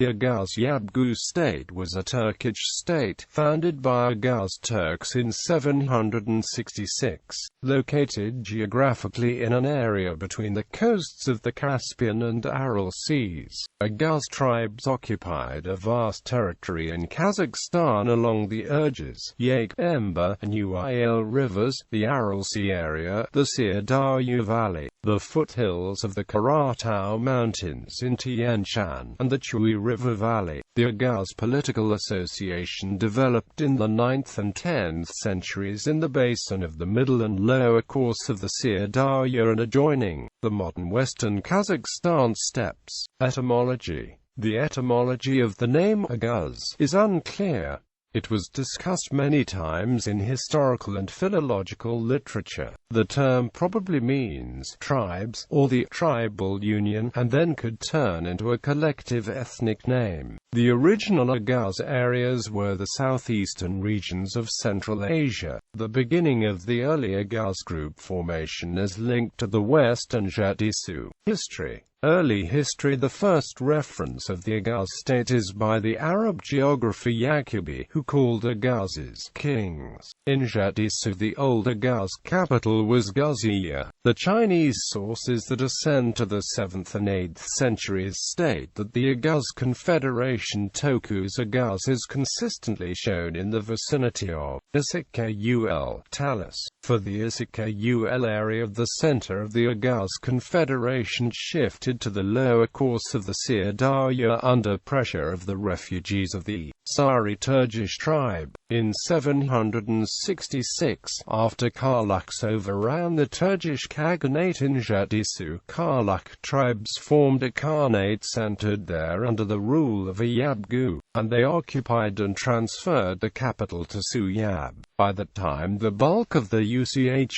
The Oguz Yabgu State was a Turkic state, founded by Oguz Turks in 766, located geographically in an area between the coasts of the Caspian and Aral Seas. Oguz tribes occupied a vast territory in Kazakhstan along the Irgiz, Yaik, Emba, and Uil rivers, the Aral Sea area, the Syr Darya Valley, the foothills of the Karatau Mountains in Tien-Shan, and the Chui River Valley. The Oguz political association developed in the 9th and 10th centuries in the basin of the middle and lower course of the Syr Darya and adjoining the modern western Kazakhstan steppes. Etymology. The etymology of the name Oguz is unclear. It was discussed many times in historical and philological literature. The term probably means tribes, or the tribal union, and then could turn into a collective ethnic name. The original Oguz areas were the southeastern regions of Central Asia. The beginning of the early Oguz group formation is linked to the West and Jadisu. History. Early history. The first reference of the Oguz state is by the Arab geographer Yakubi, who called Oguzes kings. In Jadisu, the old Oguz capital was Guzia. The Chinese sources that ascend to the 7th and 8th centuries state that the Oguz Confederation Toku's Oguz is consistently shown in the vicinity of Issyk-ul Talus. For the Issyk-ul area of the center of the Oguz Confederation shifted to the lower course of the Syr Darya under pressure of the refugees of the Sari Turkish tribe. In 766, after Karluks overran the Turkish Khaganate in Jadisu, Karluk tribes formed a Khanate centered there under the rule of a Yabgu, and they occupied and transferred the capital to Suyab. By that time the bulk of the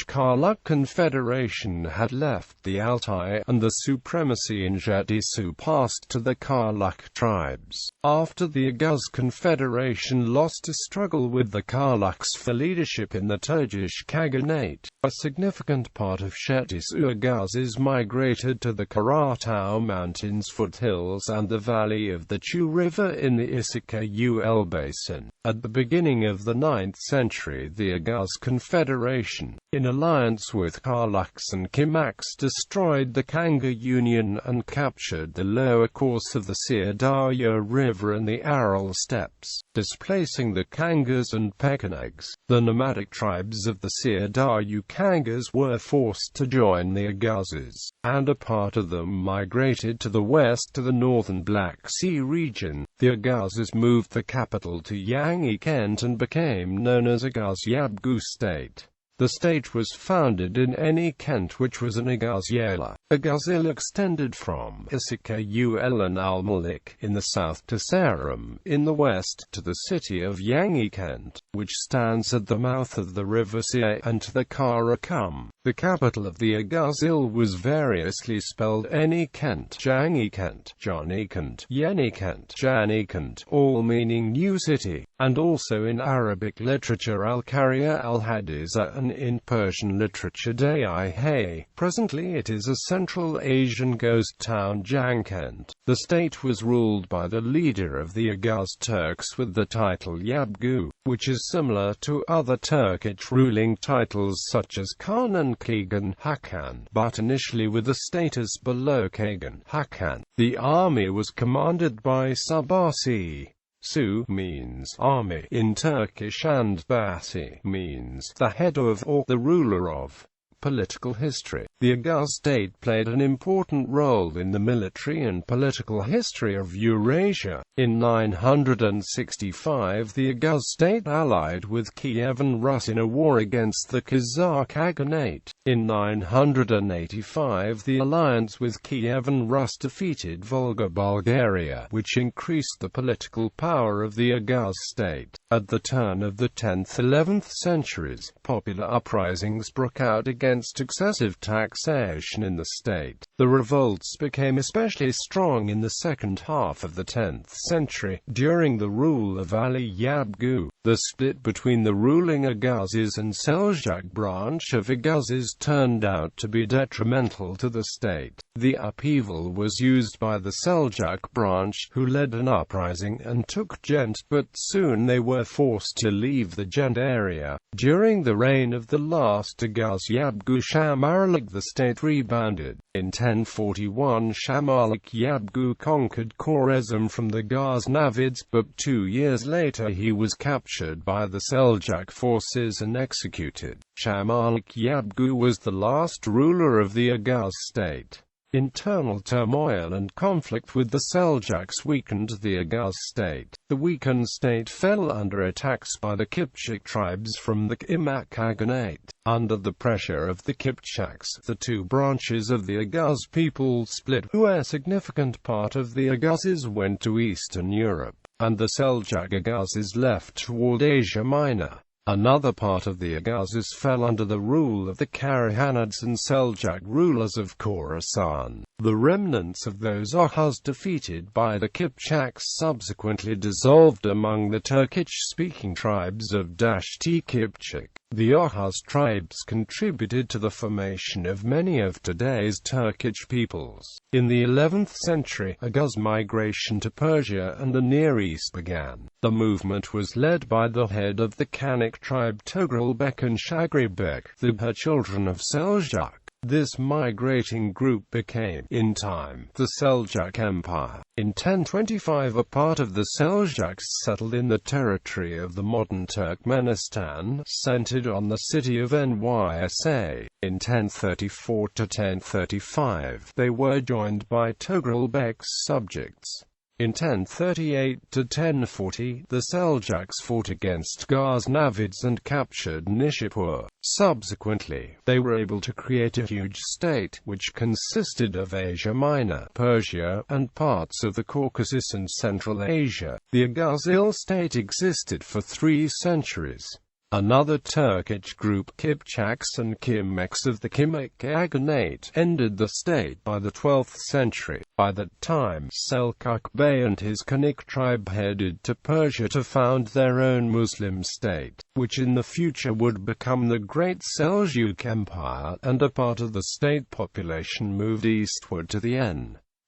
Karluk Confederation had left the Altai, and the supremacy in Jadisu passed to the Karluk tribes. After the Oguz Confederation lost a struggle with the Karluks for leadership in the Turkish Khaganate, a significant part of Jadisu Oguzes migrated to the Karatau Mountains foothills and the valley of the Chui River in the Issyk-ul basin. At the beginning of the 9th century, the Oguz Confederation, in alliance with Karluks and Kimaks, destroyed the Kanga Union and captured the lower course of the Syr Darya River and the Aral steppes, displacing the Kangas and Pechenegs. The nomadic tribes of the Syr Darya Kangas were forced to join the Oguzes, and a part of them migrated to the west to the northern Black Sea region. The Oguzes moved the capital to Yaik and became known as Oguz Yabgu State. The state was founded in Eni Kent, which was an Oguz-yala. Oguzil extended from Issyk-ul and Al-Malik in the south to Sarum in the west to the city of Yaik Kent, which stands at the mouth of the river Sea, and to the Karakum. The capital of the Oguzil was variously spelled Eni Kent, Jangi Kent, Johnny Kent, Yeni Kent, Jani Kent, all meaning new city, and also in Arabic literature Al-Qaria al-Hadiza and in Persian literature Day-i-Hay. Presently it is a Central Asian ghost town Jangkent. The state was ruled by the leader of the Oguz Turks with the title Yabgu, which is similar to other Turkic ruling titles such as Khan and Kagan Hakan, but initially with the status below Kagan Hakan. The army was commanded by Subasi. Su means army in Turkish and Basi means the head of or the ruler of. Political history. The Oguz state played an important role in the military and political history of Eurasia. In 965 the Oguz state allied with Kievan Rus in a war against the Kazakh Khaganate. In 985 the alliance with Kievan Rus defeated Volga Bulgaria, which increased the political power of the Oguz state. At the turn of the 10th–11th centuries, popular uprisings broke out against against excessive taxation in the state. The revolts became especially strong in the second half of the 10th century, during the rule of Ali Yabgu. The split between the ruling Oghuzes and Seljuk branch of Oghuzes turned out to be detrimental to the state. The upheaval was used by the Seljuk branch, who led an uprising and took Gent, but soon they were forced to leave the Gent area. During the reign of the last Oguz Yabgu Shamarlik, the state rebounded. In 1041 Shamarlik Yabgu conquered Khwarezm from the Ghaznavids, but 2 years later he was captured by the Seljuk forces and executed. Shamarlik Yabgu was the last ruler of the Oguz state. Internal turmoil and conflict with the Seljuks weakened the Oguz state. The weakened state fell under attacks by the Kipchak tribes from the Kimak Khaganate. Under the pressure of the Kipchaks, the two branches of the Oguz people split, where a significant part of the Oghuzes went to Eastern Europe, and the Seljuk Oghuzes left toward Asia Minor. Another part of the Oghuzes fell under the rule of the Karahanids and Seljuk rulers of Khorasan. The remnants of those Oghuz defeated by the Kipchaks subsequently dissolved among the Turkic-speaking tribes of Dashti Kipchak. The Oghuz tribes contributed to the formation of many of today's Turkic peoples. In the 11th century, Oghuz migration to Persia and the Near East began. The movement was led by the head of the Kanik tribe Togrulbek and Shagribek, the children of Seljuk. This migrating group became, in time, the Seljuk Empire. In 1025 a part of the Seljuks settled in the territory of the modern Turkmenistan, centered on the city of Nysa. In 1034–1035, they were joined by Togrulbek's subjects. In 1038–1040, the Seljuks fought against Ghaznavids and captured Nishapur. Subsequently, they were able to create a huge state, which consisted of Asia Minor, Persia, and parts of the Caucasus and Central Asia. The Oghuz state existed for 3 centuries. Another Turkic group, Kipchaks and Kimeks of the Kimak Khaganate, ended the state by the 12th century. By that time, Selçuk Bey and his Kanik tribe headed to Persia to found their own Muslim state, which in the future would become the Great Seljuk Empire, and a part of the state population moved eastward to the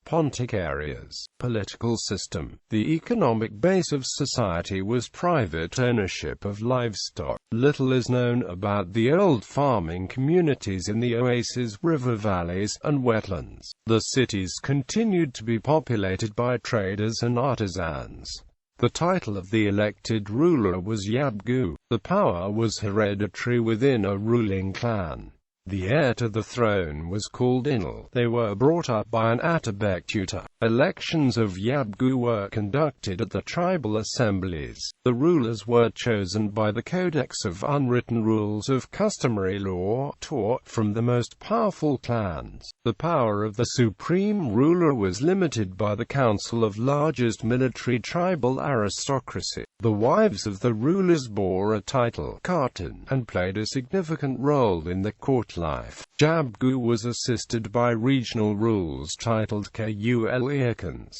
Pontic areas. Political system. The economic base of society was private ownership of livestock. Little is known about the old farming communities in the oases, river valleys, and wetlands. The cities continued to be populated by traders and artisans. The title of the elected ruler was Yabgu. The power was hereditary within a ruling clan. The heir to the throne was called Inal. They were brought up by an Atabek tutor. Elections of Yabgu were conducted at the tribal assemblies. The rulers were chosen by the Codex of Unwritten Rules of Customary Law, taught from the most powerful clans. The power of the supreme ruler was limited by the council of largest military tribal aristocracy. The wives of the rulers bore a title, Khatun, and played a significant role in the court life. Yabgu was assisted by regional rules titled Kul'ikans.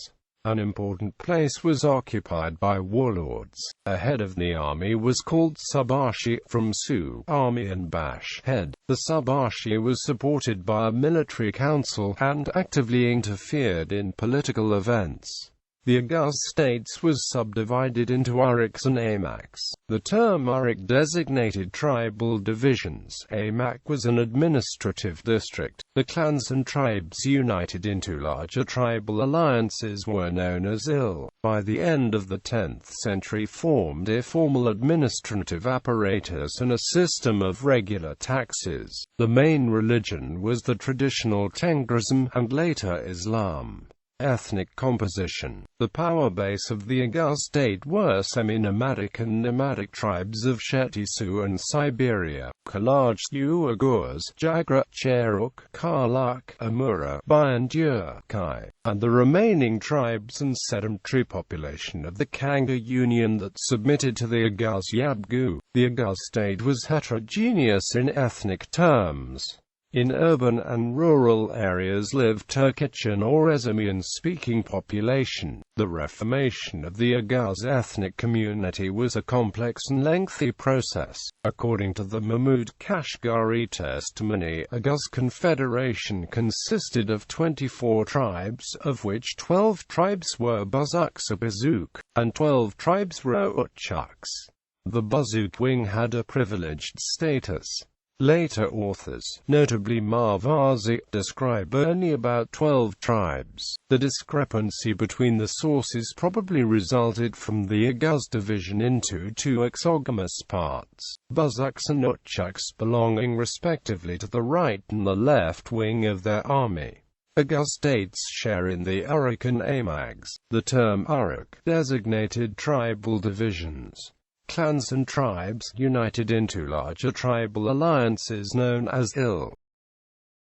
An important place was occupied by warlords. A head of the army was called Subashi, from Su, army, and Bash, head. The Subashi was supported by a military council, and actively interfered in political events. The Oguz states was subdivided into Uriks and Amaks. The term Urik designated tribal divisions. Amak was an administrative district. The clans and tribes united into larger tribal alliances were known as Il. By the end of the 10th century formed a formal administrative apparatus and a system of regular taxes. The main religion was the traditional Tengrism, and later Islam. Ethnic composition. The power base of the Oguz state were semi-nomadic and nomadic tribes of Shetisu and Siberia, Kalajstu, Oguz, Jagra, Cheruk, Karluk, Amura, Bayandur, Kai, and the remaining tribes and sedentary population of the Kanga Union that submitted to the Oguz Yabgu. The Oguz state was heterogeneous in ethnic terms. In urban and rural areas lived Turkic and Orezmian-speaking population. The reformation of the Oguz ethnic community was a complex and lengthy process. According to the Mahmud Kashgari testimony, Oguz Confederation consisted of 24 tribes, of which 12 tribes were Bazuk, and 12 tribes were Utchuks. The Bazuk wing had a privileged status. Later authors, notably Marvazi, describe only about 12 tribes. The discrepancy between the sources probably resulted from the Oguz division into two exogamous parts, Bazuks and Utchuks, belonging respectively to the right and the left wing of their army. Oguz states share in the Uruk and Amags. The term Uruk designated tribal divisions. Clans and tribes, united into larger tribal alliances known as Il.